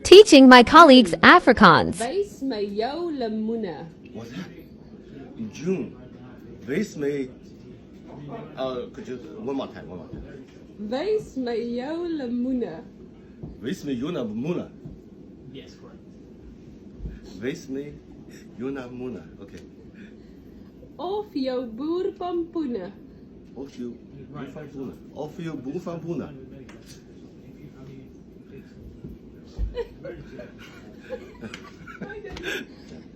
Teaching my colleagues Afrikaans. Wys my jou lemoene. What's that? In June. Wys my. Could you one more time? Wys my jou lemoene. Wys my Yuna Muna. Yes, correct. Wys my Yuna Muna. Okay. Of jou boer pampoene. Of you boer van Puna. Of you boer van Puna.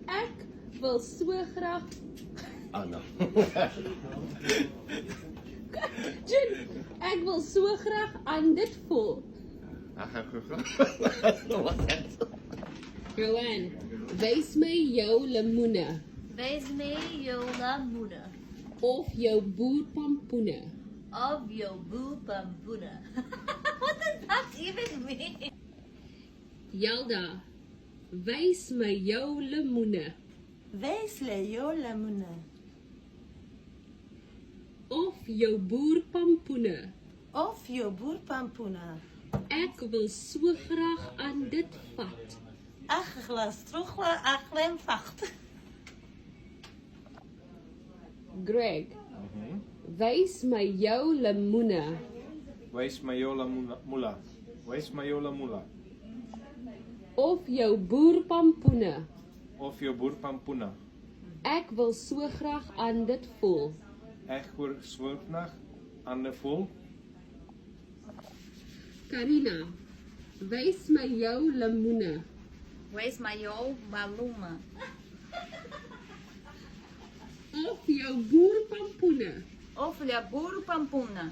Ek wil so graag. No. Jun, ek wil so graag aan dit voel. What's that? Rowan, wys my jou lemoene. Wys my jou lemoene. Of jou boer pampoene. Of jou boer pampoene. What does that even mean? Yelda, wys my jou lemoene. Wys jou lemoene. Of jou boer pampoene. Of jou boer pampoene. Ek wil so graag aan dit vat. Ag glas terugla aglem vacht. Greg, wys my jou lemoene. Wys my jou mula. Wys my jou mula. Of jou boer pampoene. Of jou boer pampoena. Ek wil so graag aan dit voel. Ek hoor swerknag aan de vol. Karina, wys my jou lemoene. Wys my jou maluma. Of jou boer pampoene. Of jou boer pampoena.